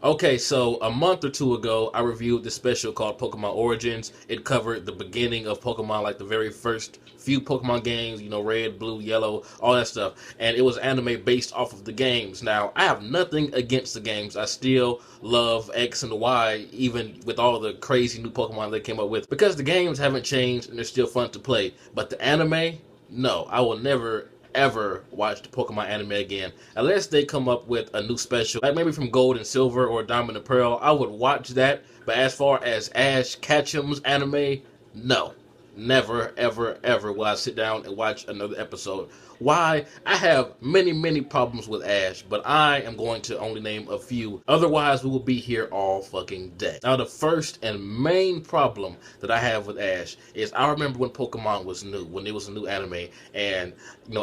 Okay, so a month or two ago, I reviewed this special called Pokemon Origins. It covered the beginning of Pokemon, like the very first few Pokemon games, red, blue, yellow, all that stuff. And it was anime based off of the games. Now, I have nothing against the games. I still love X and Y, even with all the crazy new Pokemon they came up with, because the games haven't changed and they're still fun to play. But the anime, no, I will never ever watch the Pokemon anime again unless they come up with a new special, like maybe from Gold and Silver or Diamond and Pearl. I would watch that, but as far as Ash Ketchum's anime, no, never ever ever will I sit down and watch another episode. Why? I have many problems with Ash, but I am going to only name a few. Otherwise, we will be here all fucking day. Now, the first and main problem that I have with Ash is I remember when Pokemon was new, when it was a new anime, and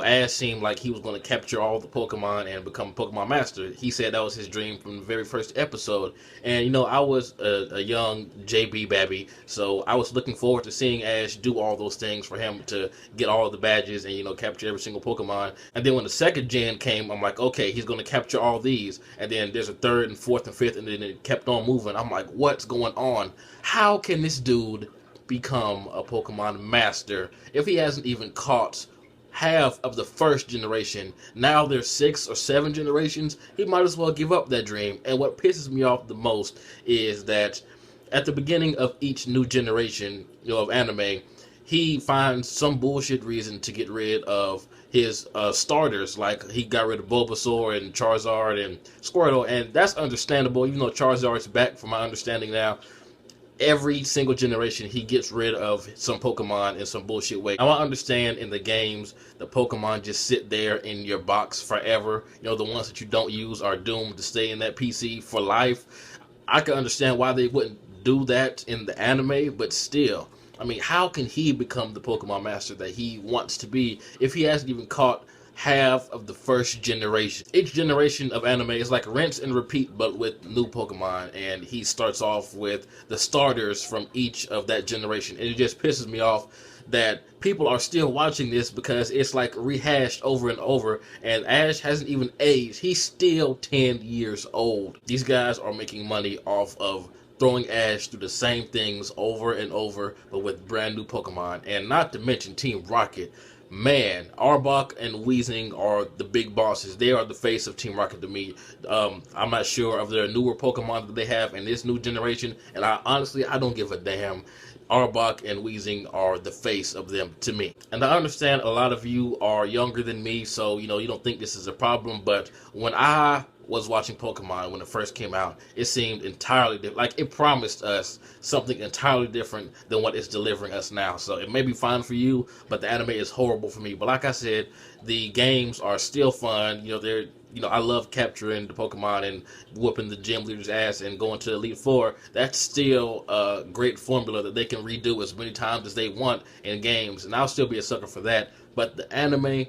Ash seemed like he was going to capture all the Pokemon and become a Pokemon master. He said that was his dream from the very first episode, and I was a young JB babby, so I was looking forward to seeing Ash do all those things for him to get all of the badges and capture every single Pokemon. And then when the second gen came, I'm like, okay, he's going to capture all these. And then there's a third and fourth and fifth, and then it kept on moving. I'm like, what's going on? How can this dude become a Pokemon master if he hasn't even caught half of the first generation? Now there's 6 or 7 generations. He might as well give up that dream. And what pisses me off the most is that at the beginning of each new generation, of anime, he finds some bullshit reason to get rid of his starters. Like, he got rid of Bulbasaur and Charizard and Squirtle, and that's understandable, even though Charizard's back from my understanding now. Every single generation, he gets rid of some Pokemon in some bullshit way. Now, I understand in the games, the Pokemon just sit there in your box forever. The ones that you don't use are doomed to stay in that PC for life. I can understand why they wouldn't do that in the anime, but still, I mean, how can he become the Pokemon master that he wants to be if he hasn't even caught half of the first generation? Each generation of anime is like rinse and repeat, but with new Pokemon, and he starts off with the starters from each of that generation, and it just pisses me off that people are still watching this because it's like rehashed over and over, and Ash hasn't even aged. He's still 10 years old. These guys are making money off of throwing Ash through the same things over and over, but with brand new Pokemon. And not to mention Team Rocket. Man, Arbok and Weezing are the big bosses. They are the face of Team Rocket to me. I'm not sure of their newer Pokemon that they have in this new generation, and honestly, I don't give a damn. Arbok and Weezing are the face of them to me. And I understand a lot of you are younger than me, so you don't think this is a problem, but when I was watching Pokemon when it first came out, it seemed entirely different. Like, it promised us something entirely different than what it's delivering us now. So it may be fine for you, but the anime is horrible for me. But like I said, the games are still fun. I love capturing the Pokemon and whooping the gym leader's ass and going to Elite Four. That's still a great formula that they can redo as many times as they want in games, and I'll still be a sucker for that. But the anime,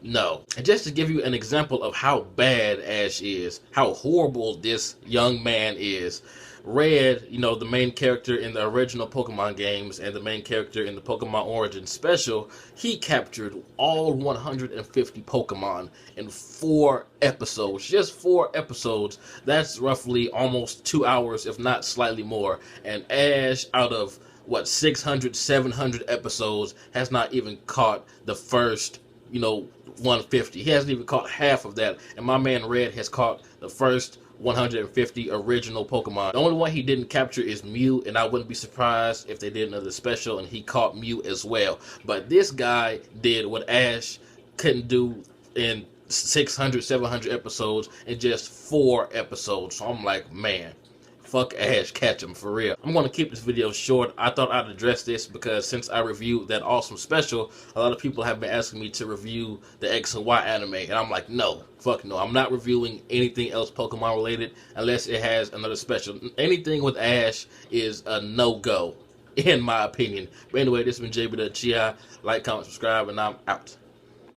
no. And just to give you an example of how bad Ash is, how horrible this young man is, Red, the main character in the original Pokemon games and the main character in the Pokemon Origins special, he captured all 150 Pokemon in 4 episodes. Just 4 episodes. That's roughly almost 2 hours, if not slightly more. And Ash, out of 600, 700 episodes, has not even caught the first 150. He hasn't even caught half of that, and my man Red has caught the first 150 original Pokemon. The only one he didn't capture is Mew, and I wouldn't be surprised if they did another special and he caught Mew as well. But this guy did what Ash couldn't do in 600, 700 episodes in just 4 episodes. So I'm like, man, fuck Ash Ketchum, for real. I'm going to keep this video short. I thought I'd address this because since I reviewed that awesome special, a lot of people have been asking me to review the X and Y anime, and I'm like, no, fuck no. I'm not reviewing anything else Pokemon related unless it has another special. Anything with Ash is a no-go, in my opinion. But anyway, this has been JB the Chia. Like, comment, subscribe, and I'm out.